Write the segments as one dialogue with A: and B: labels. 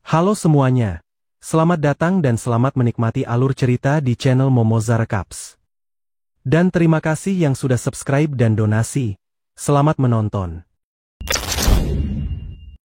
A: Halo semuanya, selamat datang dan selamat menikmati alur cerita di channel Momoza Recaps. Dan terima kasih yang sudah subscribe dan donasi, selamat menonton.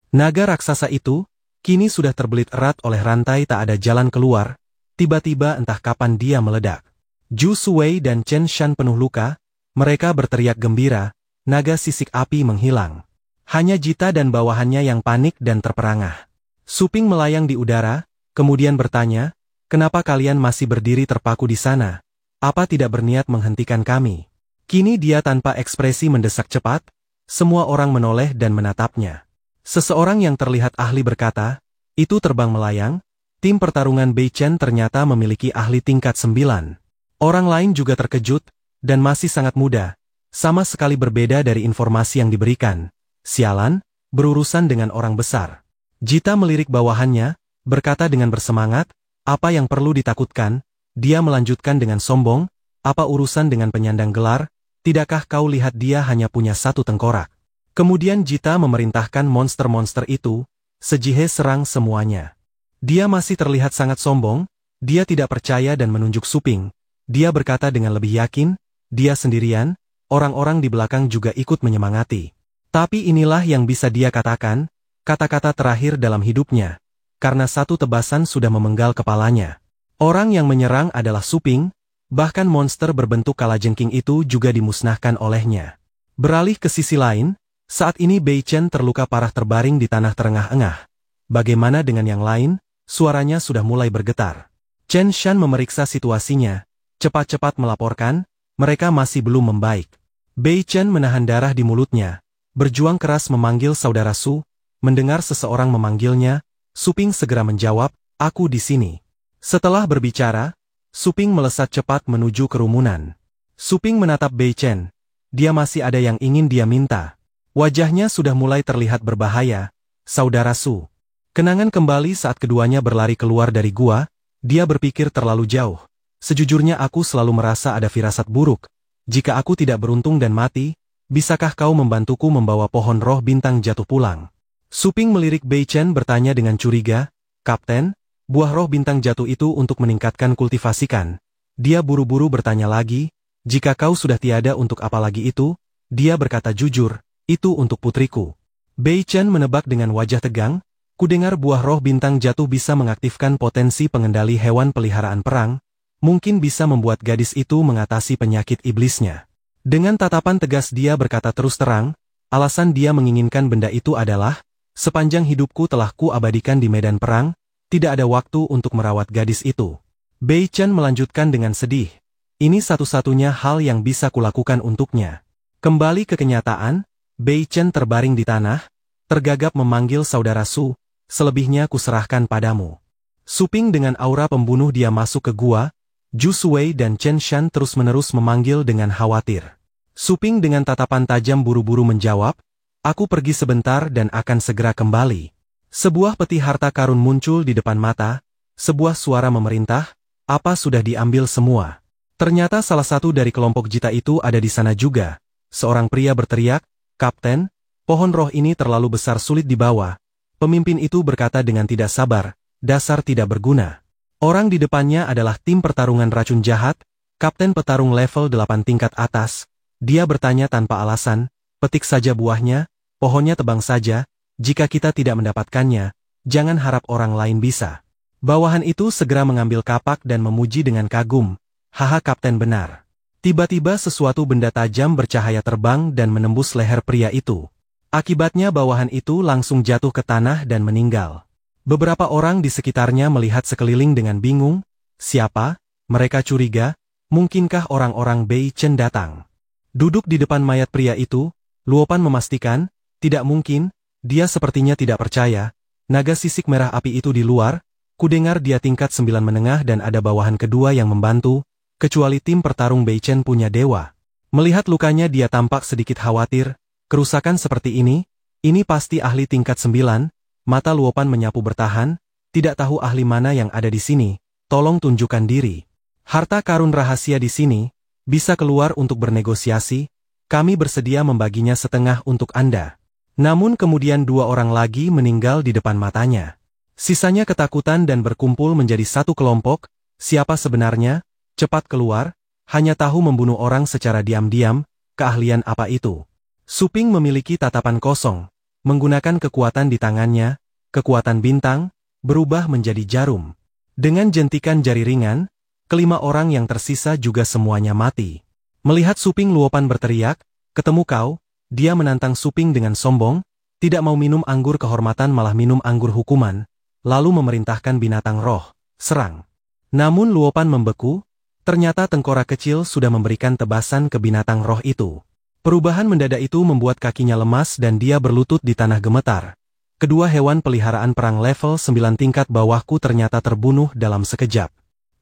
A: Naga raksasa itu, kini sudah terbelit erat oleh rantai tak ada jalan keluar, tiba-tiba entah kapan dia meledak. Zhu Suwei dan Chen Shan penuh luka, mereka berteriak gembira, naga sisik api menghilang. Hanya Jita dan bawahannya yang panik dan terperangah. Suping melayang di udara, kemudian bertanya, kenapa kalian masih berdiri terpaku di sana? Apa tidak berniat menghentikan kami? Kini dia tanpa ekspresi mendesak cepat, semua orang menoleh dan menatapnya. Seseorang yang terlihat ahli berkata, itu terbang melayang, tim pertarungan Bei Chen ternyata memiliki ahli tingkat 9. Orang lain juga terkejut, dan masih sangat muda, sama sekali berbeda dari informasi yang diberikan. Sialan, berurusan dengan orang besar. Jita melirik bawahannya, berkata dengan bersemangat, apa yang perlu ditakutkan? Dia melanjutkan dengan sombong, apa urusan dengan penyandang gelar? Tidakkah kau lihat dia hanya punya satu tengkorak? Kemudian Jita memerintahkan monster-monster itu, sejihe serang semuanya. Dia masih terlihat sangat sombong, dia tidak percaya dan menunjuk Suping. Dia berkata dengan lebih yakin, dia sendirian, orang-orang di belakang juga ikut menyemangati. Tapi inilah yang bisa dia katakan, kata-kata terakhir dalam hidupnya, karena satu tebasan sudah memenggal kepalanya. Orang yang menyerang adalah Suping, bahkan monster berbentuk kalajengking itu juga dimusnahkan olehnya. Beralih ke sisi lain, saat ini Bei Chen terluka parah terbaring di tanah terengah-engah. Bagaimana dengan yang lain? Suaranya sudah mulai bergetar. Chen Shan memeriksa situasinya, cepat-cepat melaporkan, mereka masih belum membaik. Bei Chen menahan darah di mulutnya, berjuang keras memanggil saudara Su. Mendengar seseorang memanggilnya, Suping segera menjawab, aku di sini. Setelah berbicara, Suping melesat cepat menuju kerumunan. Suping menatap Bei Chen. Dia masih ada yang ingin dia minta. Wajahnya sudah mulai terlihat berbahaya, saudara Su. Kenangan kembali saat keduanya berlari keluar dari gua, dia berpikir terlalu jauh. Sejujurnya aku selalu merasa ada firasat buruk. Jika aku tidak beruntung dan mati, bisakah kau membantuku membawa pohon roh bintang jatuh pulang? Suping melirik Bei Chen bertanya dengan curiga, Kapten, buah roh bintang jatuh itu untuk meningkatkan kultivasikan. Dia buru-buru bertanya lagi, jika kau sudah tiada untuk apa lagi itu? Dia berkata jujur, itu untuk putriku. Bei Chen menebak dengan wajah tegang, kudengar buah roh bintang jatuh bisa mengaktifkan potensi pengendali hewan peliharaan perang, mungkin bisa membuat gadis itu mengatasi penyakit iblisnya. Dengan tatapan tegas dia berkata terus terang, alasan dia menginginkan benda itu adalah, sepanjang hidupku telah kuabadikan di medan perang, tidak ada waktu untuk merawat gadis itu. Bei Chen melanjutkan dengan sedih. Ini satu-satunya hal yang bisa kulakukan untuknya. Kembali ke kenyataan, Bei Chen terbaring di tanah, tergagap memanggil saudara Su, selebihnya kuserahkan padamu. Suping dengan aura pembunuh dia masuk ke gua, Zhu Suwei dan Chen Shan terus-menerus memanggil dengan khawatir. Suping dengan tatapan tajam buru-buru menjawab, aku pergi sebentar dan akan segera kembali. Sebuah peti harta karun muncul di depan mata, sebuah suara memerintah, apa sudah diambil semua? Ternyata salah satu dari kelompok Jita itu ada di sana juga. Seorang pria berteriak, Kapten, pohon roh ini terlalu besar sulit dibawa. Pemimpin itu berkata dengan tidak sabar, dasar tidak berguna. Orang di depannya adalah tim pertarungan racun jahat, Kapten petarung level 8 tingkat atas. Dia bertanya tanpa alasan, petik saja buahnya, pohonnya tebang saja, jika kita tidak mendapatkannya, jangan harap orang lain bisa. Bawahan itu segera mengambil kapak dan memuji dengan kagum, haha Kapten benar. Tiba-tiba sesuatu benda tajam bercahaya terbang dan menembus leher pria itu. Akibatnya bawahan itu langsung jatuh ke tanah dan meninggal. Beberapa orang di sekitarnya melihat sekeliling dengan bingung, siapa? Mereka curiga, mungkinkah orang-orang Bei Chen datang? Duduk di depan mayat pria itu, Luopan memastikan, tidak mungkin, dia sepertinya tidak percaya, naga sisik merah api itu di luar, kudengar dia tingkat 9 menengah dan ada bawahan kedua yang membantu, kecuali tim pertarung Bei Chen punya dewa. Melihat lukanya dia tampak sedikit khawatir, kerusakan seperti ini pasti ahli tingkat 9, mata Luopan menyapu bertahan, tidak tahu ahli mana yang ada di sini, tolong tunjukkan diri. Harta karun rahasia di sini, bisa keluar untuk bernegosiasi, kami bersedia membaginya setengah untuk Anda. Namun kemudian dua orang lagi meninggal di depan matanya. Sisanya ketakutan dan berkumpul menjadi satu kelompok. Siapa sebenarnya? Cepat keluar, hanya tahu membunuh orang secara diam-diam, keahlian apa itu? Suping memiliki tatapan kosong, menggunakan kekuatan di tangannya, kekuatan bintang, berubah menjadi jarum. Dengan jentikan jari ringan, kelima orang yang tersisa juga semuanya mati. Melihat Suping Luopan berteriak, ketemu kau, dia menantang Suping dengan sombong, tidak mau minum anggur kehormatan malah minum anggur hukuman, lalu memerintahkan binatang roh, serang. Namun Luopan membeku, ternyata tengkorak kecil sudah memberikan tebasan ke binatang roh itu. Perubahan mendadak itu membuat kakinya lemas dan dia berlutut di tanah gemetar. Kedua hewan peliharaan perang level 9 tingkat bawahku ternyata terbunuh dalam sekejap.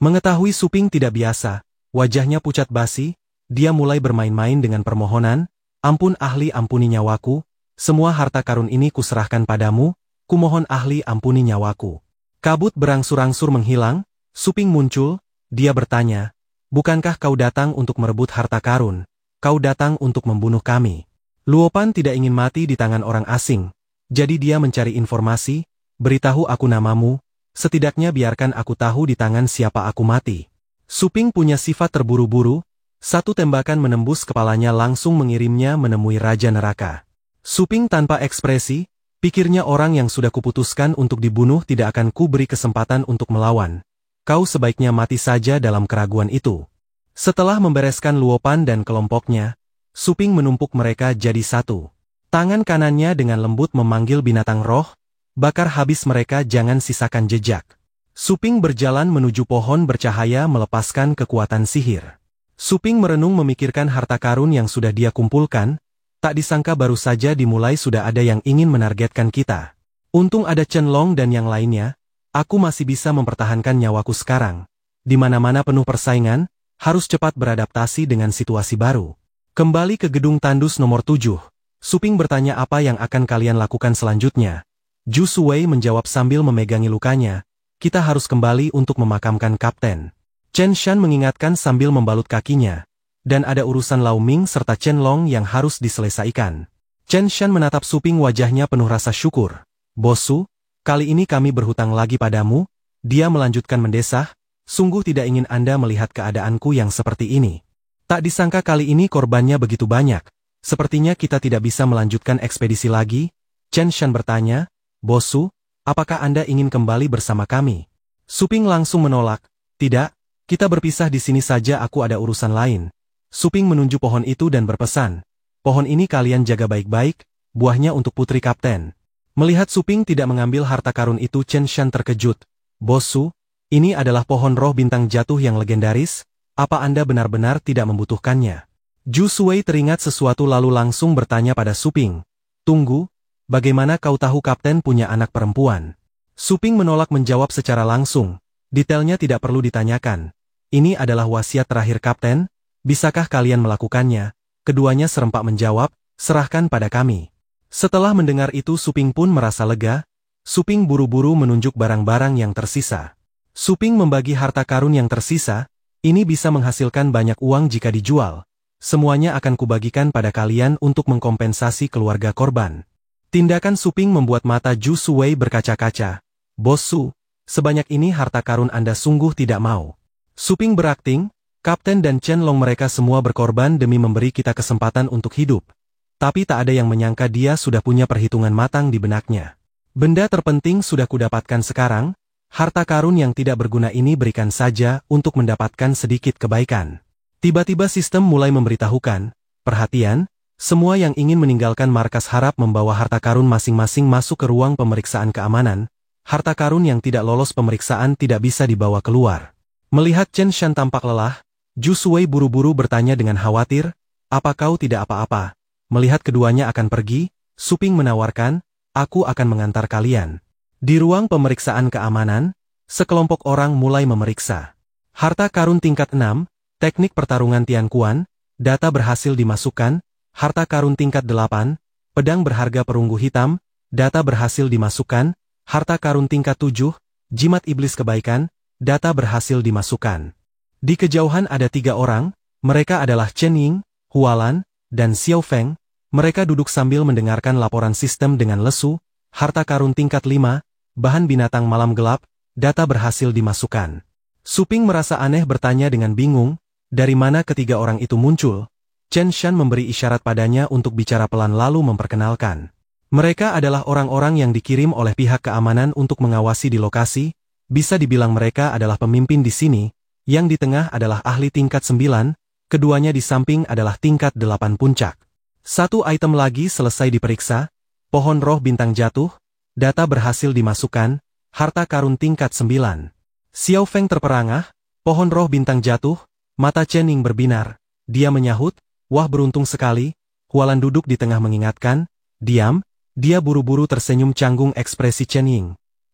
A: Mengetahui Suping tidak biasa, wajahnya pucat basi, dia mulai bermain-main dengan permohonan, ampun ahli ampuni nyawaku, semua harta karun ini kuserahkan padamu, kumohon ahli ampuni nyawaku. Kabut berangsur-angsur menghilang, Suping muncul, dia bertanya, bukankah kau datang untuk merebut harta karun? Kau datang untuk membunuh kami. Luopan tidak ingin mati di tangan orang asing, jadi dia mencari informasi, beritahu aku namamu, setidaknya biarkan aku tahu di tangan siapa aku mati. Suping punya sifat terburu-buru, satu tembakan menembus kepalanya langsung mengirimnya menemui Raja Neraka. Suping tanpa ekspresi, pikirnya orang yang sudah kuputuskan untuk dibunuh tidak akan kuberi kesempatan untuk melawan. Kau sebaiknya mati saja dalam keraguan itu. Setelah membereskan Luopan dan kelompoknya, Suping menumpuk mereka jadi satu. Tangan kanannya dengan lembut memanggil binatang roh, bakar habis mereka jangan sisakan jejak. Suping berjalan menuju pohon bercahaya melepaskan kekuatan sihir. Suping merenung memikirkan harta karun yang sudah dia kumpulkan, tak disangka baru saja dimulai sudah ada yang ingin menargetkan kita. Untung ada Chen Long dan yang lainnya. Aku masih bisa mempertahankan nyawaku sekarang. Di mana-mana penuh persaingan, harus cepat beradaptasi dengan situasi baru. Kembali ke gedung tandus nomor 7. Suping bertanya apa yang akan kalian lakukan selanjutnya. Zhu Suwei menjawab sambil memegangi lukanya, kita harus kembali untuk memakamkan kapten. Chen Shan mengingatkan sambil membalut kakinya. Dan ada urusan Lau Ming serta Chen Long yang harus diselesaikan. Chen Shan menatap Suping wajahnya penuh rasa syukur. Bosu, kali ini kami berhutang lagi padamu, dia melanjutkan mendesah, sungguh tidak ingin Anda melihat keadaanku yang seperti ini. Tak disangka kali ini korbannya begitu banyak, sepertinya kita tidak bisa melanjutkan ekspedisi lagi. Chen Shan bertanya, Bosu, apakah Anda ingin kembali bersama kami? Suping langsung menolak, tidak, kita berpisah di sini saja aku ada urusan lain. Suping menunjuk pohon itu dan berpesan, pohon ini kalian jaga baik-baik, buahnya untuk putri kapten. Melihat Suping tidak mengambil harta karun itu Chen Shan terkejut. Bosu, ini adalah pohon roh bintang jatuh yang legendaris, apa Anda benar-benar tidak membutuhkannya? Zhu Suwei teringat sesuatu lalu langsung bertanya pada Suping. Tunggu, bagaimana kau tahu kapten punya anak perempuan? Suping menolak menjawab secara langsung, detailnya tidak perlu ditanyakan. Ini adalah wasiat terakhir kapten, bisakah kalian melakukannya? Keduanya serempak menjawab, serahkan pada kami. Setelah mendengar itu Suping pun merasa lega, Suping buru-buru menunjuk barang-barang yang tersisa. Suping membagi harta karun yang tersisa, ini bisa menghasilkan banyak uang jika dijual. Semuanya akan kubagikan pada kalian untuk mengkompensasi keluarga korban. Tindakan Suping membuat mata Zhu Suwei berkaca-kaca. Bos Su, sebanyak ini harta karun Anda sungguh tidak mau. Suping berakting, Kapten dan Chen Long mereka semua berkorban demi memberi kita kesempatan untuk hidup. Tapi tak ada yang menyangka dia sudah punya perhitungan matang di benaknya. Benda terpenting sudah kudapatkan sekarang, harta karun yang tidak berguna ini berikan saja untuk mendapatkan sedikit kebaikan. Tiba-tiba sistem mulai memberitahukan, perhatian, semua yang ingin meninggalkan markas harap membawa harta karun masing-masing masuk ke ruang pemeriksaan keamanan, harta karun yang tidak lolos pemeriksaan tidak bisa dibawa keluar. Melihat Chen Shan tampak lelah, Zhu Suwei buru-buru bertanya dengan khawatir, apa kau tidak apa-apa? Melihat keduanya akan pergi, Suping menawarkan, aku akan mengantar kalian. Di ruang pemeriksaan keamanan, sekelompok orang mulai memeriksa. Harta karun tingkat 6, teknik pertarungan Tian Kuan, data berhasil dimasukkan, harta karun tingkat 8, pedang berharga perunggu hitam, data berhasil dimasukkan, harta karun tingkat 7, jimat iblis kebaikan, data berhasil dimasukkan. Di kejauhan ada 3 orang, mereka adalah Chen Ying, Hualan, dan Xiao Feng. Mereka duduk sambil mendengarkan laporan sistem dengan lesu, harta karun tingkat 5, bahan binatang malam gelap, data berhasil dimasukkan. Suping merasa aneh bertanya dengan bingung, dari mana ketiga orang itu muncul? Chen Shan memberi isyarat padanya untuk bicara pelan lalu memperkenalkan. Mereka adalah orang-orang yang dikirim oleh pihak keamanan untuk mengawasi di lokasi, bisa dibilang mereka adalah pemimpin di sini, yang di tengah adalah ahli tingkat 9, keduanya di samping adalah tingkat 8 puncak. Satu item lagi selesai diperiksa, pohon roh bintang jatuh, data berhasil dimasukkan, harta karun tingkat 9. Xiao Feng terperangah, pohon roh bintang jatuh, mata Chen Ying berbinar, dia menyahut, wah beruntung sekali, Hualan duduk di tengah mengingatkan, diam, dia buru-buru tersenyum canggung ekspresi Chen Ying.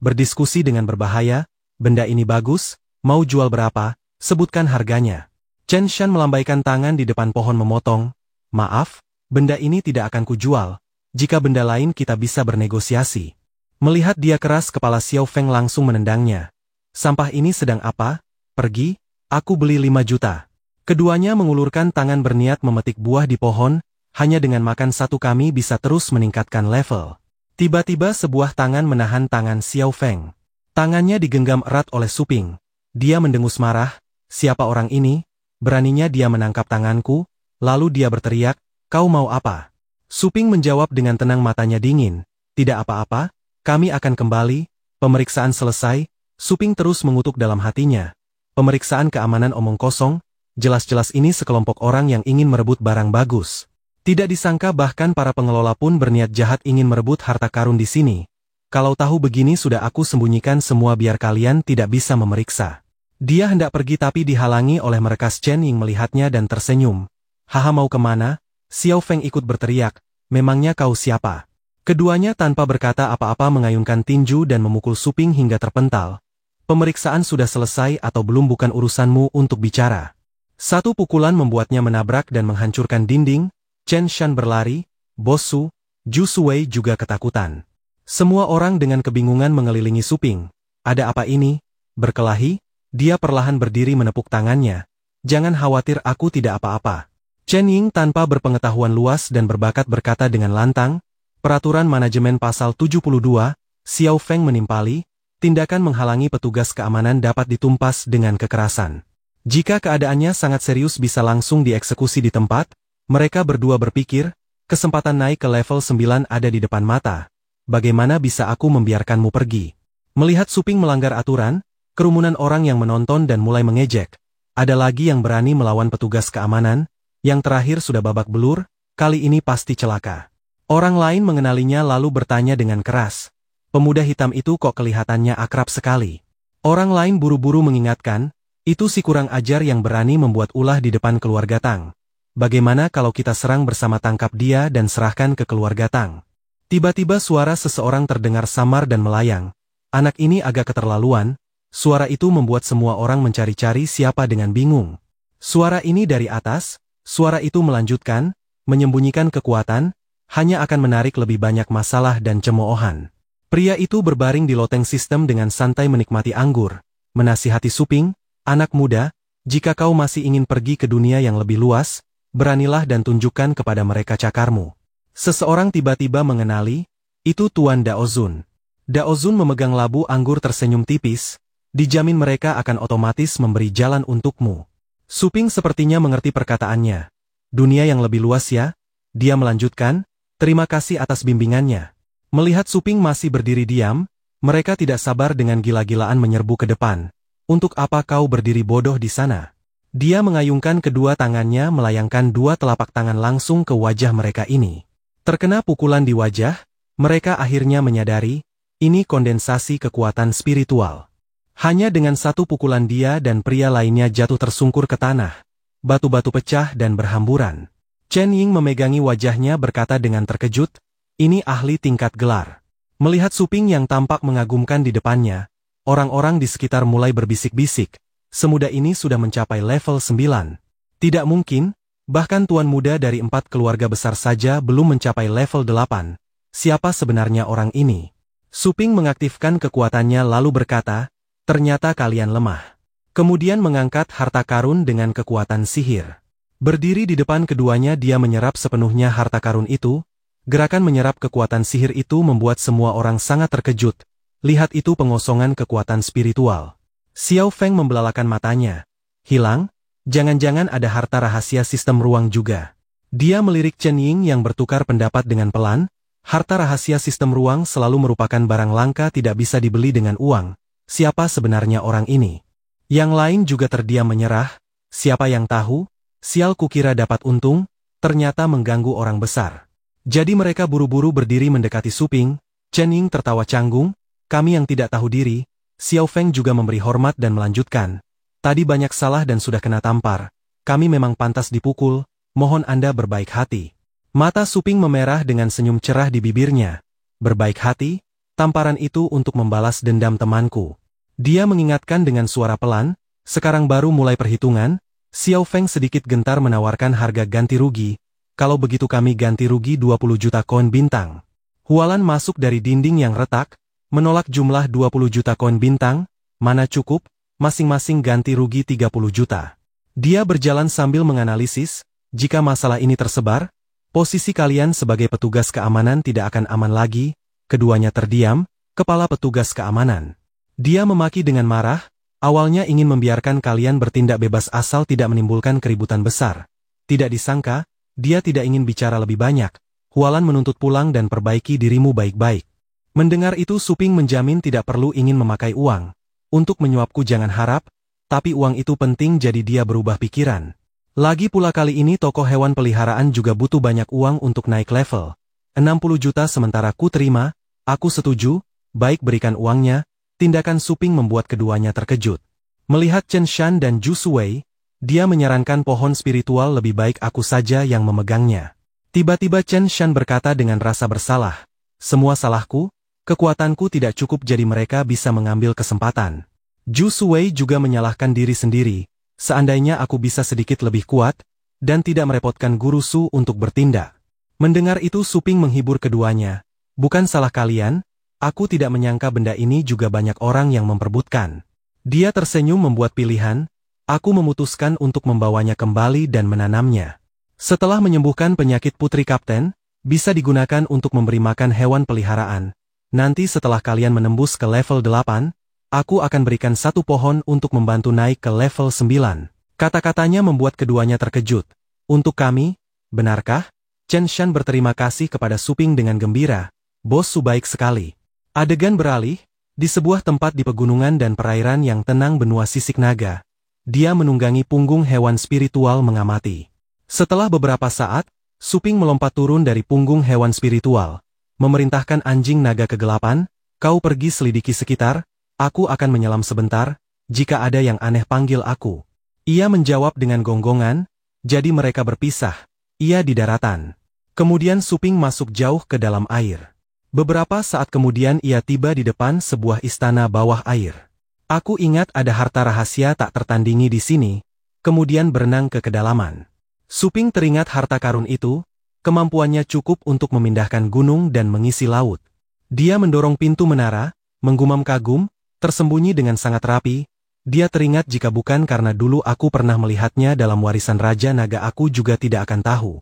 A: Berdiskusi dengan berbahaya, benda ini bagus, mau jual berapa, sebutkan harganya. Chen Shan melambaikan tangan di depan pohon memotong, maaf, benda ini tidak akan kujual, jika benda lain kita bisa bernegosiasi. Melihat dia keras kepala Xiao Feng langsung menendangnya. Sampah ini sedang apa? Pergi, aku beli 5 juta. Keduanya mengulurkan tangan berniat memetik buah di pohon, hanya dengan makan satu kami bisa terus meningkatkan level. Tiba-tiba sebuah tangan menahan tangan Xiao Feng. Tangannya digenggam erat oleh Suping. Dia mendengus marah, siapa orang ini? Beraninya dia menangkap tanganku, lalu dia berteriak, kau mau apa? Suping menjawab dengan tenang matanya dingin, tidak apa-apa, kami akan kembali, pemeriksaan selesai, Suping terus mengutuk dalam hatinya. Pemeriksaan keamanan omong kosong, jelas-jelas ini sekelompok orang yang ingin merebut barang bagus. Tidak disangka bahkan para pengelola pun berniat jahat ingin merebut harta karun di sini. Kalau tahu begini sudah aku sembunyikan semua biar kalian tidak bisa memeriksa. Dia hendak pergi tapi dihalangi oleh merekas Chen Ying melihatnya dan tersenyum. Haha mau kemana? Xiao Feng ikut berteriak, memangnya kau siapa? Keduanya tanpa berkata apa-apa mengayunkan tinju dan memukul Suping hingga terpental. Pemeriksaan sudah selesai atau belum bukan urusanmu untuk bicara. Satu pukulan membuatnya menabrak dan menghancurkan dinding, Chen Shan berlari, Bosu, Zhu Suwei juga ketakutan. Semua orang dengan kebingungan mengelilingi Suping. Ada apa ini? Berkelahi? Dia perlahan berdiri menepuk tangannya. Jangan khawatir aku tidak apa-apa. Chen Ying tanpa berpengetahuan luas dan berbakat berkata dengan lantang, peraturan manajemen pasal 72, Xiao Feng menimpali, tindakan menghalangi petugas keamanan dapat ditumpas dengan kekerasan. Jika keadaannya sangat serius bisa langsung dieksekusi di tempat, mereka berdua berpikir, kesempatan naik ke level 9 ada di depan mata. Bagaimana bisa aku membiarkanmu pergi? Melihat Suping melanggar aturan, kerumunan orang yang menonton dan mulai mengejek. Ada lagi yang berani melawan petugas keamanan, yang terakhir sudah babak belur, kali ini pasti celaka. Orang lain mengenalinya lalu bertanya dengan keras. Pemuda hitam itu kok kelihatannya akrab sekali. Orang lain buru-buru mengingatkan, itu si kurang ajar yang berani membuat ulah di depan keluarga Tang. Bagaimana kalau kita serang bersama tangkap dia dan serahkan ke keluarga Tang? Tiba-tiba suara seseorang terdengar samar dan melayang. Anak ini agak keterlaluan. Suara itu membuat semua orang mencari-cari siapa dengan bingung. Suara ini dari atas, suara itu melanjutkan, menyembunyikan kekuatan, hanya akan menarik lebih banyak masalah dan cemoohan. Pria itu berbaring di loteng sistem dengan santai menikmati anggur, menasihati Suping, anak muda, jika kau masih ingin pergi ke dunia yang lebih luas, beranilah dan tunjukkan kepada mereka cakarmu. Seseorang tiba-tiba mengenali, itu Tuan Daozun. Daozun memegang labu anggur tersenyum tipis, dijamin mereka akan otomatis memberi jalan untukmu. Suping sepertinya mengerti perkataannya. Dunia yang lebih luas ya? Dia melanjutkan, terima kasih atas bimbingannya. Melihat Suping masih berdiri diam, mereka tidak sabar dengan gila-gilaan menyerbu ke depan. Untuk apa kau berdiri bodoh di sana? Dia mengayungkan kedua tangannya melayangkan dua telapak tangan langsung ke wajah mereka ini. Terkena pukulan di wajah, mereka akhirnya menyadari, ini kondensasi kekuatan spiritual. Hanya dengan satu pukulan dia dan pria lainnya jatuh tersungkur ke tanah. Batu-batu pecah dan berhamburan. Chen Ying memegangi wajahnya berkata dengan terkejut, ini ahli tingkat gelar. Melihat Suping yang tampak mengagumkan di depannya, orang-orang di sekitar mulai berbisik-bisik, semudah ini sudah mencapai level 9. Tidak mungkin, bahkan tuan muda dari 4 keluarga besar saja belum mencapai level 8. Siapa sebenarnya orang ini? Suping mengaktifkan kekuatannya lalu berkata, ternyata kalian lemah. Kemudian mengangkat harta karun dengan kekuatan sihir. Berdiri di depan keduanya dia menyerap sepenuhnya harta karun itu. Gerakan menyerap kekuatan sihir itu membuat semua orang sangat terkejut. lihat itu pengosongan kekuatan spiritual. Xiao Feng membelalakan matanya. Hilang? Jangan-jangan ada harta rahasia sistem ruang juga. Dia melirik Chen Ying yang bertukar pendapat dengan pelan. Harta rahasia sistem ruang selalu merupakan barang langka tidak bisa dibeli dengan uang. Siapa sebenarnya orang ini? Yang lain juga terdiam menyerah. Siapa yang tahu? Sial, kukira dapat untung, ternyata mengganggu orang besar. Jadi mereka buru-buru berdiri mendekati Suping. Chen Ying tertawa canggung. Kami yang tidak tahu diri. Xiao Feng juga memberi hormat dan melanjutkan. Tadi banyak salah dan sudah kena tampar. Kami memang pantas dipukul. Mohon Anda berbaik hati. Mata Suping memerah dengan senyum cerah di bibirnya. Berbaik hati? Tamparan itu untuk membalas dendam temanku. Dia mengingatkan dengan suara pelan. Sekarang baru mulai perhitungan. Xiao Feng sedikit gentar menawarkan harga ganti rugi. Kalau begitu kami ganti rugi 20 juta koin bintang. Hualan masuk dari dinding yang retak. Menolak jumlah 20 juta koin bintang. Mana cukup? Masing-masing ganti rugi 30 juta. Dia berjalan sambil menganalisis. Jika masalah ini tersebar, posisi kalian sebagai petugas keamanan tidak akan aman lagi. Keduanya terdiam. Kepala petugas keamanan. Dia memaki dengan marah. Awalnya ingin membiarkan kalian bertindak bebas asal tidak menimbulkan keributan besar. Tidak disangka, dia tidak ingin bicara lebih banyak. Hualan menuntut pulang dan perbaiki dirimu baik-baik. Mendengar itu Suping menjamin tidak perlu ingin memakai uang. Untuk menyuapku jangan harap, tapi uang itu penting jadi dia berubah pikiran. Lagi pula kali ini toko hewan peliharaan juga butuh banyak uang untuk naik level. 60 juta sementara ku terima, aku setuju, baik berikan uangnya. Tindakan Suping membuat keduanya terkejut. Melihat Chen Shan dan Zhu Shuwei, dia menyarankan pohon spiritual lebih baik aku saja yang memegangnya. Tiba-tiba Chen Shan berkata dengan rasa bersalah, semua salahku, kekuatanku tidak cukup jadi mereka bisa mengambil kesempatan. Zhu Shuwei juga menyalahkan diri sendiri, seandainya aku bisa sedikit lebih kuat, dan tidak merepotkan Guru Su untuk bertindak. Mendengar itu Suping menghibur keduanya, bukan salah kalian. Aku tidak menyangka benda ini juga banyak orang yang memperebutkan. Dia tersenyum membuat pilihan, aku memutuskan untuk membawanya kembali dan menanamnya. Setelah menyembuhkan penyakit Putri Kapten, bisa digunakan untuk memberi makan hewan peliharaan. Nanti setelah kalian menembus ke level 8, aku akan berikan satu pohon untuk membantu naik ke level 9. Kata-katanya membuat keduanya terkejut. Untuk kami, benarkah? Chen Shan berterima kasih kepada Suping dengan gembira. Bos Su baik sekali. Adegan beralih, di sebuah tempat di pegunungan dan perairan yang tenang benua sisik naga. Dia menunggangi punggung hewan spiritual mengamati. Setelah beberapa saat, Suping melompat turun dari punggung hewan spiritual. Memerintahkan anjing naga kegelapan, kau pergi selidiki sekitar, aku akan menyelam sebentar, jika ada yang aneh panggil aku. Ia menjawab dengan gonggongan, jadi mereka berpisah, ia di daratan. Kemudian Suping masuk jauh ke dalam air. Beberapa saat kemudian ia tiba di depan sebuah istana bawah air. Aku ingat ada harta rahasia tak tertandingi di sini, kemudian berenang ke kedalaman. Suping teringat harta karun itu, kemampuannya cukup untuk memindahkan gunung dan mengisi laut. Dia mendorong pintu menara, menggumam kagum, tersembunyi dengan sangat rapi. Dia teringat jika bukan karena dulu aku pernah melihatnya dalam warisan Raja Naga aku juga tidak akan tahu.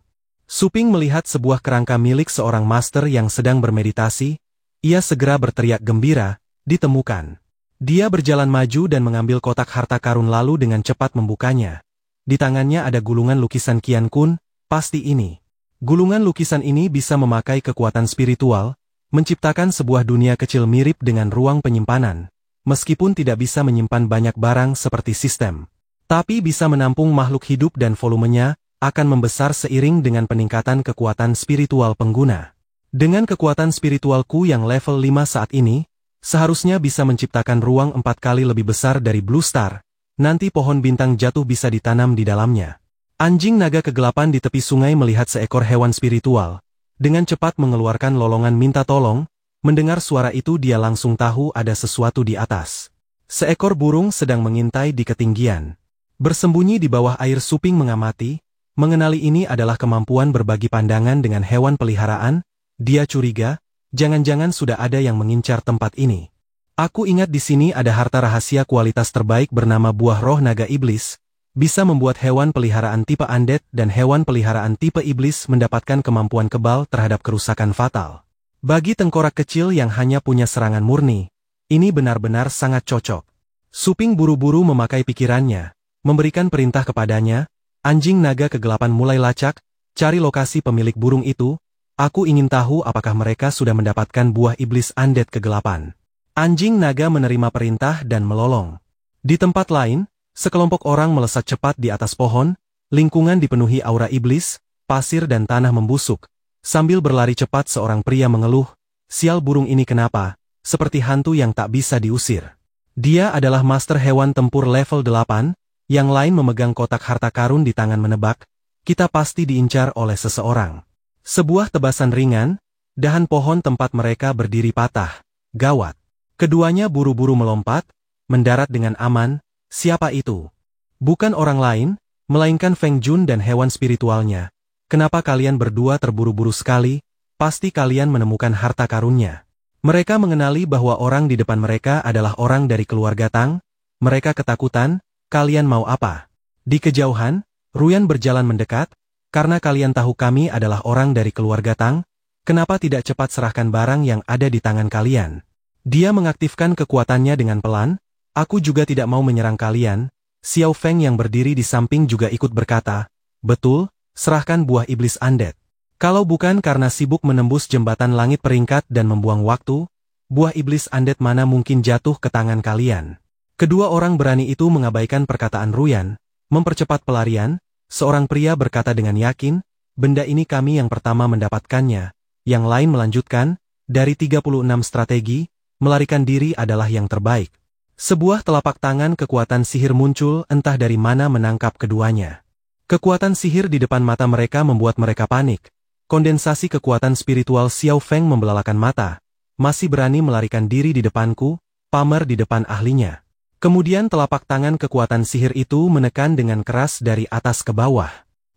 A: Suping melihat sebuah kerangka milik seorang master yang sedang bermeditasi, ia segera berteriak gembira, ditemukan. Dia berjalan maju dan mengambil kotak harta karun lalu dengan cepat membukanya. Di tangannya ada gulungan lukisan Qian Kun, pasti ini. Gulungan lukisan ini bisa memakai kekuatan spiritual, menciptakan sebuah dunia kecil mirip dengan ruang penyimpanan. Meskipun tidak bisa menyimpan banyak barang seperti sistem, tapi bisa menampung makhluk hidup dan volumenya akan membesar seiring dengan peningkatan kekuatan spiritual pengguna. Dengan kekuatan spiritualku yang level 5 saat ini, seharusnya bisa menciptakan ruang 4 kali lebih besar dari Blue Star. Nanti pohon bintang jatuh bisa ditanam di dalamnya. Anjing naga kegelapan di tepi sungai melihat seekor hewan spiritual. Dengan cepat mengeluarkan lolongan minta tolong, mendengar suara itu dia langsung tahu ada sesuatu di atas. Seekor burung sedang mengintai di ketinggian. Bersembunyi di bawah air Suping mengamati. Mengenali ini adalah kemampuan berbagi pandangan dengan hewan peliharaan, dia curiga, jangan-jangan sudah ada yang mengincar tempat ini. Aku ingat di sini ada harta rahasia kualitas terbaik bernama buah roh naga iblis, bisa membuat hewan peliharaan tipe undead dan hewan peliharaan tipe iblis mendapatkan kemampuan kebal terhadap kerusakan fatal. Bagi tengkorak kecil yang hanya punya serangan murni, Ini benar-benar sangat cocok. Suping buru-buru memakai pikirannya, memberikan perintah kepadanya. Anjing naga kegelapan mulai lacak, cari lokasi pemilik burung itu. Aku ingin tahu apakah mereka sudah mendapatkan buah iblis undead kegelapan. Anjing naga menerima perintah dan melolong. Di tempat lain, sekelompok orang melesat cepat di atas pohon, lingkungan dipenuhi aura iblis, pasir dan tanah membusuk. Sambil berlari cepat seorang pria mengeluh, sial burung ini kenapa, seperti hantu yang tak bisa diusir. Dia adalah master hewan tempur level 8, yang lain memegang kotak harta karun di tangan menebak, kita pasti diincar oleh seseorang. Sebuah tebasan ringan, dahan pohon tempat mereka berdiri patah, gawat. Keduanya buru-buru melompat, mendarat dengan aman, siapa itu? Bukan orang lain, melainkan Feng Jun dan hewan spiritualnya. Kenapa kalian berdua terburu-buru sekali? Pasti kalian menemukan harta karunnya. Mereka mengenali bahwa orang di depan mereka adalah orang dari keluarga Tang. Mereka ketakutan, kalian mau apa? Di kejauhan, Ruyan berjalan mendekat, karena kalian tahu kami adalah orang dari keluarga Tang, kenapa tidak cepat serahkan barang yang ada di tangan kalian? Dia mengaktifkan kekuatannya dengan pelan, aku juga tidak mau menyerang kalian. Xiao Feng yang berdiri di samping juga ikut berkata, betul, serahkan buah iblis undead. Kalau bukan karena sibuk menembus jembatan langit peringkat dan membuang waktu, buah iblis undead mana mungkin jatuh ke tangan kalian. Kedua orang berani itu mengabaikan perkataan Ruyan, mempercepat pelarian. Seorang pria berkata dengan yakin, benda ini kami yang pertama mendapatkannya. Yang lain melanjutkan, dari 36 strategi, melarikan diri adalah yang terbaik. Sebuah telapak tangan kekuatan sihir muncul entah dari mana menangkap keduanya. Kekuatan sihir di depan mata mereka membuat mereka panik. Kondensasi kekuatan spiritual Xiao Feng membelalakan mata. Masih berani melarikan diri di depanku, pamer di depan ahlinya. Kemudian telapak tangan kekuatan sihir itu menekan dengan keras dari atas ke bawah.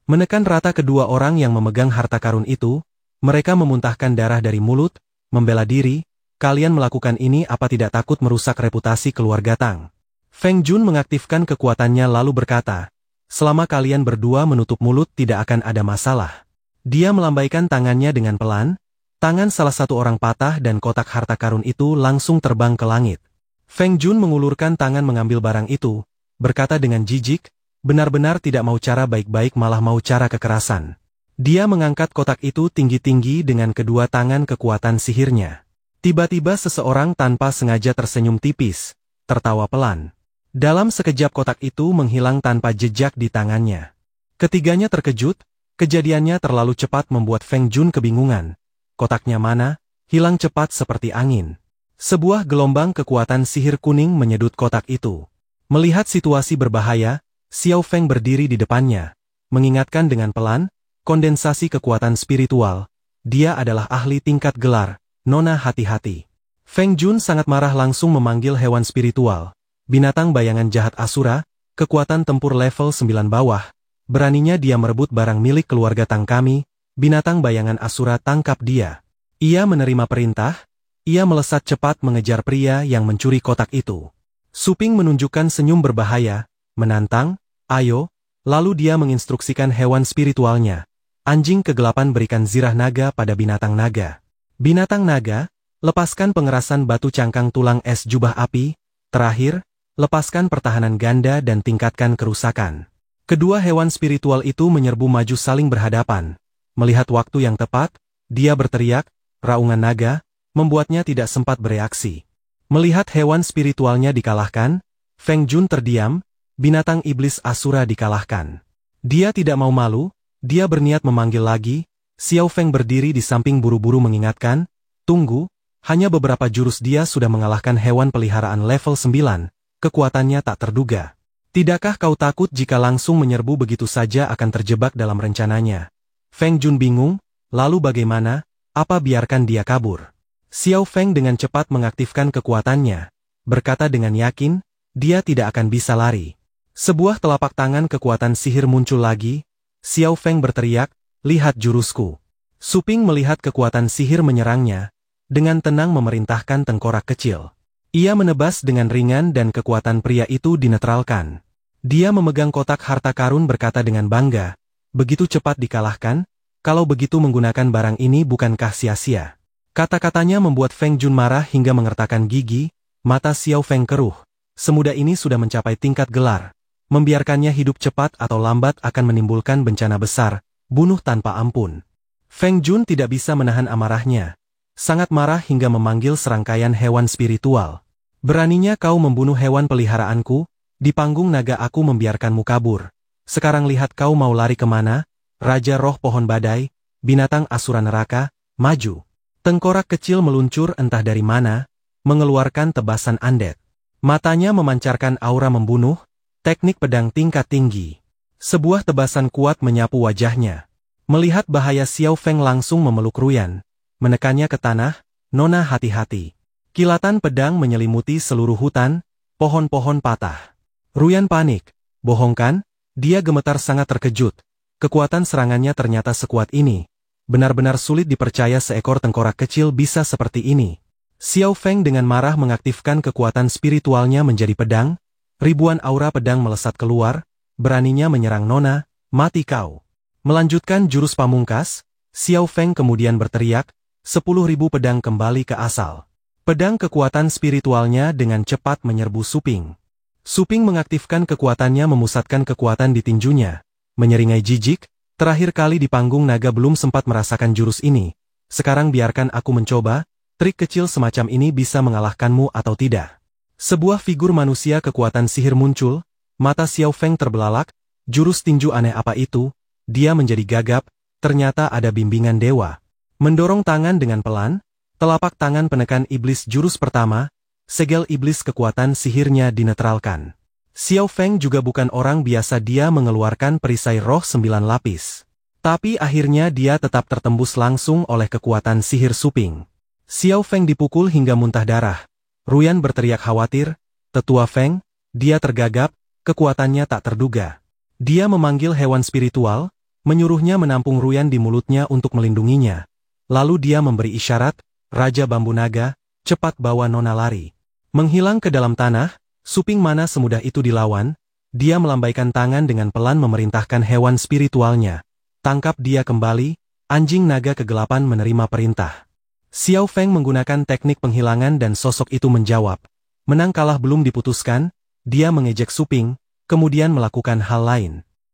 A: Menekan rata kedua orang yang memegang harta karun itu, mereka memuntahkan darah dari mulut, membela diri, kalian melakukan ini apa tidak takut merusak reputasi keluarga Tang? Feng Jun mengaktifkan kekuatannya lalu berkata, selama kalian berdua menutup mulut tidak akan ada masalah. Dia melambaikan tangannya dengan pelan, tangan salah satu orang patah dan kotak harta karun itu langsung terbang ke langit. Feng Jun mengulurkan tangan mengambil barang itu, berkata dengan jijik, benar-benar tidak mau cara baik-baik malah mau cara kekerasan. Dia mengangkat kotak itu tinggi-tinggi dengan kedua tangan kekuatan sihirnya. Tiba-tiba seseorang tanpa sengaja tersenyum tipis, tertawa pelan. Dalam sekejap kotak itu menghilang tanpa jejak di tangannya. Ketiganya terkejut, kejadiannya terlalu cepat membuat Feng Jun kebingungan. Kotaknya mana? Hilang cepat seperti angin. Sebuah gelombang kekuatan sihir kuning menyedut kotak itu. Melihat situasi berbahaya, Xiao Feng berdiri di depannya, mengingatkan dengan pelan, kondensasi kekuatan spiritual. Dia adalah ahli tingkat gelar, Nona hati-hati. Feng Jun sangat marah langsung memanggil hewan spiritual. Binatang bayangan jahat Asura, kekuatan tempur level 9 bawah. Beraninya dia merebut barang milik keluarga Tang kami, binatang bayangan Asura tangkap dia. Ia menerima perintah. Ia melesat cepat mengejar pria yang mencuri kotak itu. Suping menunjukkan senyum berbahaya, menantang, ayo, lalu dia menginstruksikan hewan spiritualnya. Anjing kegelapan berikan zirah naga pada binatang naga. Binatang naga, lepaskan pengerasan batu cangkang tulang es jubah api. Terakhir, lepaskan pertahanan ganda dan tingkatkan kerusakan. Kedua hewan spiritual itu menyerbu maju saling berhadapan. Melihat waktu yang tepat, dia berteriak, raungan naga, membuatnya tidak sempat bereaksi. Melihat hewan spiritualnya dikalahkan, Feng Jun terdiam, binatang iblis Asura dikalahkan. Dia tidak mau malu, dia berniat memanggil lagi. Xiao Feng berdiri di samping buru-buru mengingatkan, tunggu, hanya beberapa jurus dia sudah mengalahkan hewan peliharaan level 9, kekuatannya tak terduga. Tidakkah kau takut jika langsung menyerbu begitu saja akan terjebak dalam rencananya? Feng Jun bingung, lalu bagaimana, apa biarkan dia kabur? Xiao Feng dengan cepat mengaktifkan kekuatannya, berkata dengan yakin, dia tidak akan bisa lari. Sebuah telapak tangan kekuatan sihir muncul lagi, Xiao Feng berteriak, lihat jurusku. Suping melihat kekuatan sihir menyerangnya, dengan tenang memerintahkan tengkorak kecil. Ia menebas dengan ringan dan kekuatan pria itu dinetralkan. Dia memegang kotak harta karun berkata dengan bangga, begitu cepat dikalahkan, kalau begitu menggunakan barang ini bukankah sia-sia. Kata-katanya membuat Feng Jun marah hingga mengertakkan gigi, Mata Xiao Feng keruh. Semudah ini sudah mencapai tingkat gelar. Membiarkannya hidup cepat atau lambat akan menimbulkan bencana besar, bunuh tanpa ampun. Feng Jun tidak bisa menahan amarahnya. Sangat marah hingga memanggil serangkaian hewan spiritual. Beraninya kau membunuh hewan peliharaanku, di panggung naga aku membiarkanmu kabur. Sekarang lihat kau mau lari kemana? Raja roh pohon badai, binatang asura neraka, maju. Tengkorak kecil meluncur entah dari mana, mengeluarkan tebasan undead. Matanya memancarkan aura membunuh, teknik pedang tingkat tinggi. Sebuah tebasan kuat menyapu wajahnya. Melihat bahaya Xiao Feng langsung memeluk Ruyan. Menekannya ke tanah, Nona hati-hati. Kilatan pedang menyelimuti seluruh hutan, pohon-pohon patah. Ruyan panik. Bohong kan? Dia gemetar sangat terkejut. Kekuatan serangannya ternyata sekuat ini. Benar-benar sulit dipercaya seekor tengkorak kecil bisa seperti ini. Xiao Feng dengan marah mengaktifkan kekuatan spiritualnya menjadi pedang. Ribuan aura pedang melesat keluar, beraninya menyerang Nona, mati kau. Melanjutkan jurus pamungkas, Xiao Feng kemudian berteriak, 10.000 pedang kembali ke asal. Pedang kekuatan spiritualnya dengan cepat menyerbu Suping. Suping mengaktifkan kekuatannya memusatkan kekuatan di tinjunya. Menyeringai jijik, terakhir kali di panggung naga belum sempat merasakan jurus ini. Sekarang biarkan aku mencoba, trik kecil semacam ini bisa mengalahkanmu atau tidak. Sebuah figur manusia kekuatan sihir muncul, mata Xiao Feng terbelalak, jurus tinju aneh apa itu? Dia menjadi gagap, ternyata ada bimbingan dewa. Mendorong tangan dengan pelan, telapak tangan penekan iblis jurus pertama, segel iblis kekuatan sihirnya dinetralkan. Xiao Feng juga bukan orang biasa, dia mengeluarkan perisai roh 9 lapis. Tapi akhirnya dia tetap tertembus langsung oleh kekuatan sihir Suping. Xiao Feng dipukul hingga muntah darah. Ruyan berteriak khawatir, Tetua Feng, dia tergagap, kekuatannya tak terduga. Dia memanggil hewan spiritual, menyuruhnya menampung Ruyan di mulutnya untuk melindunginya. Lalu dia memberi isyarat, Raja Bambu Naga, cepat bawa Nona lari. Menghilang ke dalam tanah, Suping mana semudah itu dilawan, dia melambaikan tangan dengan pelan memerintahkan hewan spiritualnya. Tangkap dia kembali, anjing naga kegelapan menerima perintah. Xiao Feng menggunakan teknik penghilangan dan sosok itu menjawab. Menang kalah belum diputuskan, dia mengejek Suping, kemudian melakukan hal lain.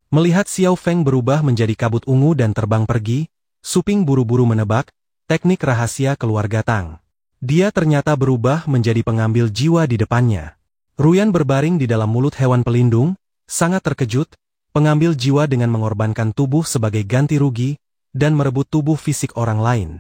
A: Melihat Xiao Feng berubah menjadi kabut ungu dan terbang pergi, Suping buru-buru menebak, teknik rahasia keluarga Tang. Dia ternyata berubah menjadi pengambil jiwa di depannya. Ruyan berbaring di dalam mulut hewan pelindung, sangat terkejut, pengambil jiwa dengan mengorbankan tubuh sebagai ganti rugi, dan merebut tubuh fisik orang lain.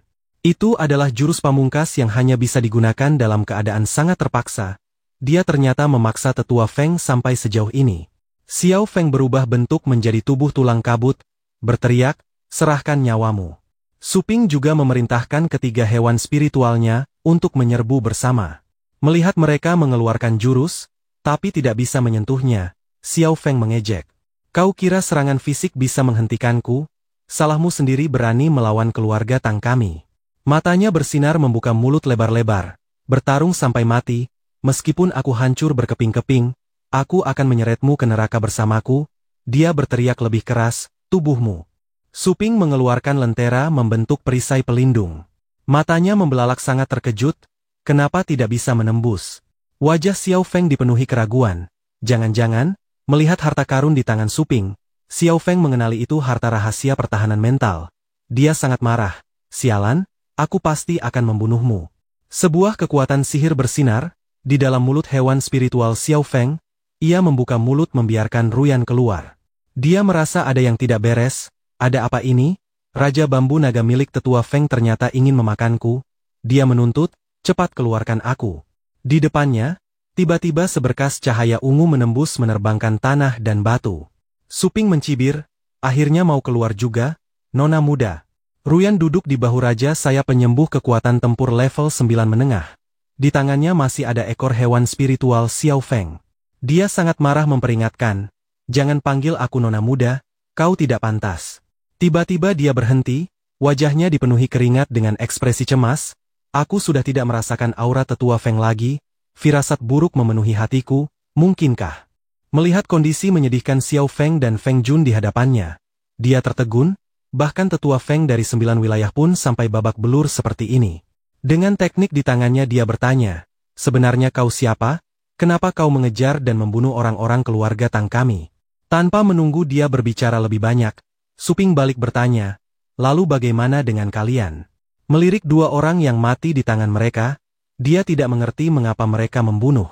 A: Itu adalah jurus pamungkas yang hanya bisa digunakan dalam keadaan sangat terpaksa. Dia ternyata memaksa Tetua Feng sampai sejauh ini. Xiao Feng berubah bentuk menjadi tubuh tulang kabut, berteriak, serahkan nyawamu. Suping juga memerintahkan ketiga hewan spiritualnya untuk menyerbu bersama. Melihat mereka mengeluarkan jurus, tapi tidak bisa menyentuhnya, Xiao Feng mengejek. Kau kira serangan fisik bisa menghentikanku? Salahmu sendiri berani melawan keluarga Tang kami. Matanya bersinar membuka mulut lebar-lebar, bertarung sampai mati, meskipun aku hancur berkeping-keping, aku akan menyeretmu ke neraka bersamaku. Dia berteriak lebih keras, tubuhmu. Suping mengeluarkan lentera membentuk perisai pelindung. Matanya membelalak sangat terkejut, kenapa tidak bisa menembus. Wajah Xiao Feng dipenuhi keraguan. Jangan-jangan, melihat harta karun di tangan Suping, Xiao Feng mengenali itu harta rahasia pertahanan mental. Dia sangat marah. Sialan, aku pasti akan membunuhmu. Sebuah kekuatan sihir bersinar, di dalam mulut hewan spiritual Xiao Feng. Ia membuka mulut membiarkan Ruyan keluar. Dia merasa ada yang tidak beres. Ada apa ini? Raja Bambu Naga milik Tetua Feng ternyata ingin memakanku. Dia menuntut, cepat keluarkan aku. Di depannya, tiba-tiba seberkas cahaya ungu menembus menerbangkan tanah dan batu. Suping mencibir, akhirnya mau keluar juga, Nona muda. Ruyan duduk di bahu raja saya penyembuh kekuatan tempur level 9 menengah. Di tangannya masih ada ekor hewan spiritual Xiao Feng. Dia sangat marah memperingatkan, jangan panggil aku Nona muda, kau tidak pantas. Tiba-tiba dia berhenti, wajahnya dipenuhi keringat dengan ekspresi cemas. Aku sudah tidak merasakan aura Tetua Feng lagi, firasat buruk memenuhi hatiku, mungkinkah? Melihat kondisi menyedihkan Xiao Feng dan Feng Jun di hadapannya, dia tertegun, bahkan Tetua Feng dari 9 wilayah pun sampai babak belur seperti ini. Dengan teknik di tangannya dia bertanya, sebenarnya kau siapa? Kenapa kau mengejar dan membunuh orang-orang keluarga Tang kami? Tanpa menunggu dia berbicara lebih banyak, Suping balik bertanya, lalu bagaimana dengan kalian? Melirik dua orang yang mati di tangan mereka, dia tidak mengerti mengapa mereka membunuh.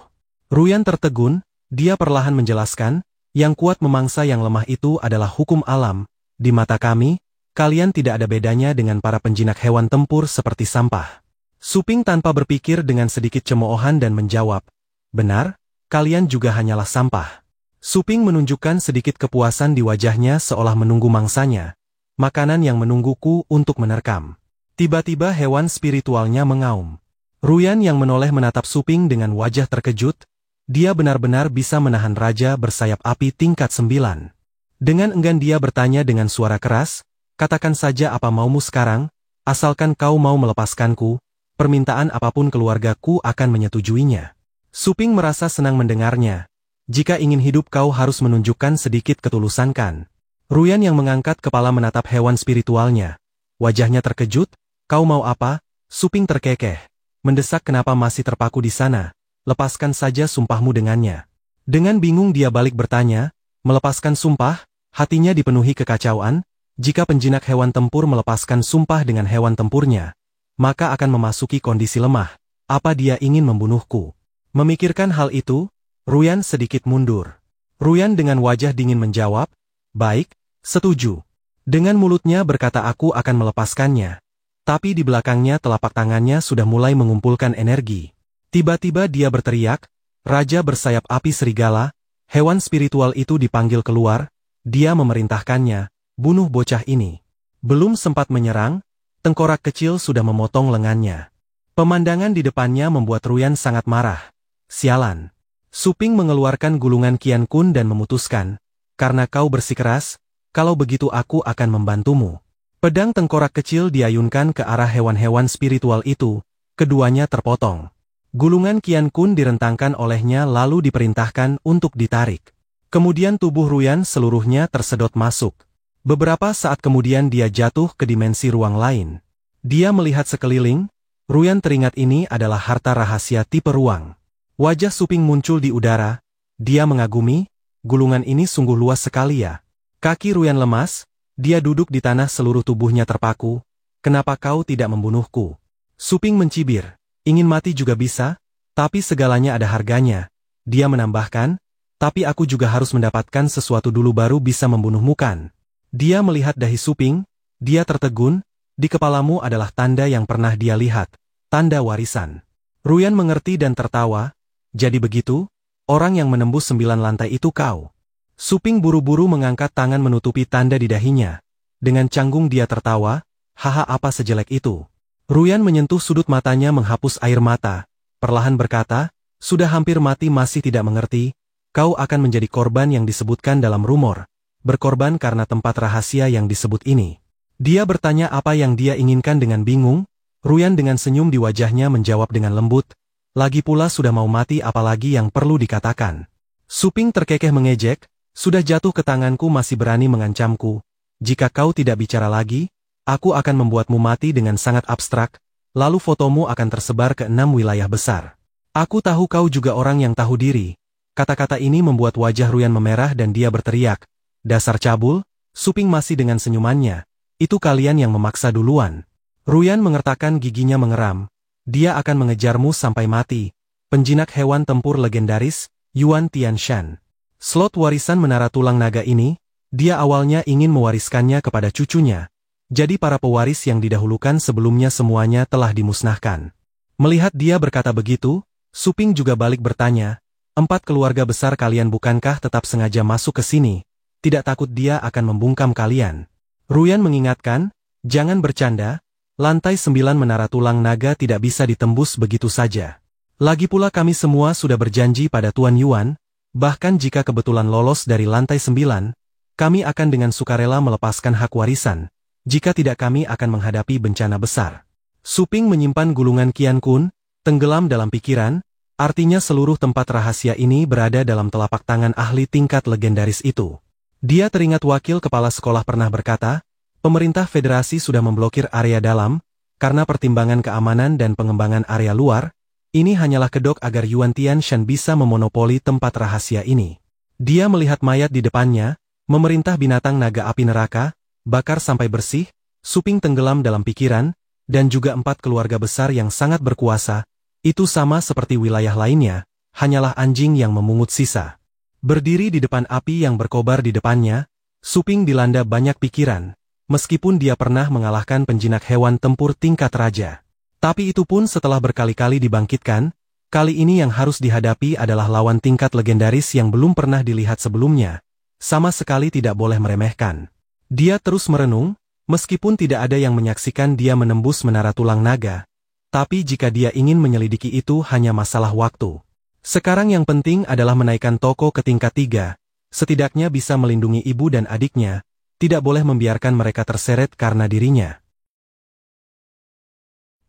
A: Ruyan tertegun, dia perlahan menjelaskan, yang kuat memangsa yang lemah itu adalah hukum alam. Di mata kami, kalian tidak ada bedanya dengan para penjinak hewan tempur seperti sampah. Suping tanpa berpikir dengan sedikit cemoohan dan menjawab, benar, kalian juga hanyalah sampah. Suping menunjukkan sedikit kepuasan di wajahnya seolah menunggu mangsanya, makanan yang menungguku untuk menerkam. Tiba-tiba hewan spiritualnya mengaum. Ruyan yang menoleh menatap Suping dengan wajah terkejut, dia benar-benar bisa menahan raja bersayap api tingkat 9. Dengan enggan dia bertanya dengan suara keras, katakan saja apa maumu sekarang, asalkan kau mau melepaskanku, permintaan apapun keluargaku akan menyetujuinya. Suping merasa senang mendengarnya. Jika ingin hidup kau harus menunjukkan sedikit ketulusan kan. Ruyan yang mengangkat kepala menatap hewan spiritualnya. Wajahnya terkejut, kau mau apa? Suping terkekeh. Mendesak kenapa masih terpaku di sana, lepaskan saja sumpahmu dengannya. Dengan bingung dia balik bertanya, melepaskan sumpah, hatinya dipenuhi kekacauan, jika penjinak hewan tempur melepaskan sumpah dengan hewan tempurnya, maka akan memasuki kondisi lemah. Apa dia ingin membunuhku? Memikirkan hal itu, Ruyan sedikit mundur. Ruyan dengan wajah dingin menjawab, baik, setuju. Dengan mulutnya berkata aku akan melepaskannya. Tapi di belakangnya telapak tangannya sudah mulai mengumpulkan energi. Tiba-tiba dia berteriak, Raja bersayap api serigala, hewan spiritual itu dipanggil keluar, dia memerintahkannya, bunuh bocah ini. Belum sempat menyerang, tengkorak kecil sudah memotong lengannya. Pemandangan di depannya membuat Ruyan sangat marah. Sialan. Suping mengeluarkan gulungan Qian Kun dan memutuskan, karena kau bersikeras, kalau begitu aku akan membantumu. Pedang tengkorak kecil diayunkan ke arah hewan-hewan spiritual itu, keduanya terpotong. Gulungan Qian Kun direntangkan olehnya lalu diperintahkan untuk ditarik. Kemudian tubuh Ruyan seluruhnya tersedot masuk. Beberapa saat kemudian dia jatuh ke dimensi ruang lain. Dia melihat sekeliling, Ruyan teringat ini adalah harta rahasia tipe ruang. Wajah Suping muncul di udara, dia mengagumi, gulungan ini sungguh luas sekali ya. Kaki Ruyan lemas, dia duduk di tanah seluruh tubuhnya terpaku, kenapa kau tidak membunuhku? Suping mencibir, ingin mati juga bisa, tapi segalanya ada harganya. Dia menambahkan, tapi aku juga harus mendapatkan sesuatu dulu baru bisa membunuhmu kan? Dia melihat dahi Suping, dia tertegun, di kepalamu adalah tanda yang pernah dia lihat, tanda warisan. Ruyan mengerti dan tertawa, jadi begitu, orang yang menembus 9 lantai itu kau. Suping buru-buru mengangkat tangan menutupi tanda di dahinya. Dengan canggung dia tertawa, haha apa sejelek itu. Ruyan menyentuh sudut matanya menghapus air mata, perlahan berkata, sudah hampir mati masih tidak mengerti, kau akan menjadi korban yang disebutkan dalam rumor. Berkorban karena tempat rahasia yang disebut ini. Dia bertanya apa yang dia inginkan dengan bingung, Ruyan dengan senyum di wajahnya menjawab dengan lembut, lagi pula sudah mau mati apalagi yang perlu dikatakan. Suping terkekeh mengejek, sudah jatuh ke tanganku masih berani mengancamku, jika kau tidak bicara lagi, aku akan membuatmu mati dengan sangat abstrak, lalu fotomu akan tersebar ke 6 wilayah besar. Aku tahu kau juga orang yang tahu diri. Kata-kata ini membuat wajah Ruyan memerah dan dia berteriak, dasar cabul, Suping masih dengan senyumannya, itu kalian yang memaksa duluan. Ruyan mengertakkan giginya mengeram, dia akan mengejarmu sampai mati. Penjinak hewan tempur legendaris, Yuan Tianshan. Slot warisan menara tulang naga ini, dia awalnya ingin mewariskannya kepada cucunya. Jadi para pewaris yang didahulukan sebelumnya semuanya telah dimusnahkan. Melihat dia berkata begitu, Suping juga balik bertanya, 4 keluarga besar kalian bukankah tetap sengaja masuk ke sini? Tidak takut dia akan membungkam kalian. Ruyan mengingatkan, jangan bercanda, lantai 9 menara tulang naga tidak bisa ditembus begitu saja. Lagi pula kami semua sudah berjanji pada Tuan Yuan, bahkan jika kebetulan lolos dari lantai 9, kami akan dengan sukarela melepaskan hak warisan, jika tidak kami akan menghadapi bencana besar. Suping menyimpan gulungan Qian Kun, tenggelam dalam pikiran, artinya seluruh tempat rahasia ini berada dalam telapak tangan ahli tingkat legendaris itu. Dia teringat wakil kepala sekolah pernah berkata, pemerintah federasi sudah memblokir area dalam, karena pertimbangan keamanan dan pengembangan area luar, Ini hanyalah kedok agar Yuan Tianshan bisa memonopoli tempat rahasia ini. Dia melihat mayat di depannya, memerintah binatang naga api neraka, bakar sampai bersih, Suping tenggelam dalam pikiran, dan juga 4 keluarga besar yang sangat berkuasa, itu sama seperti wilayah lainnya, hanyalah anjing yang memungut sisa. Berdiri di depan api yang berkobar di depannya, Suping dilanda banyak pikiran, meskipun dia pernah mengalahkan penjinak hewan tempur tingkat raja. Tapi itu pun setelah berkali-kali dibangkitkan, kali ini yang harus dihadapi adalah lawan tingkat legendaris yang belum pernah dilihat sebelumnya, sama sekali tidak boleh meremehkan. Dia terus merenung, meskipun tidak ada yang menyaksikan dia menembus menara tulang naga, tapi jika dia ingin menyelidiki itu hanya masalah waktu. Sekarang yang penting adalah menaikkan toko ke tingkat 3, setidaknya bisa melindungi ibu dan adiknya, tidak boleh membiarkan mereka terseret karena dirinya.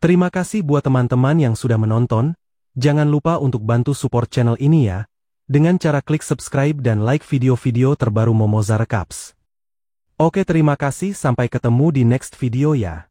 A: Terima kasih buat teman-teman yang sudah menonton, jangan lupa untuk bantu support channel ini ya, dengan cara klik subscribe dan like video-video terbaru Momoza Recaps. Oke terima kasih sampai ketemu di next video ya.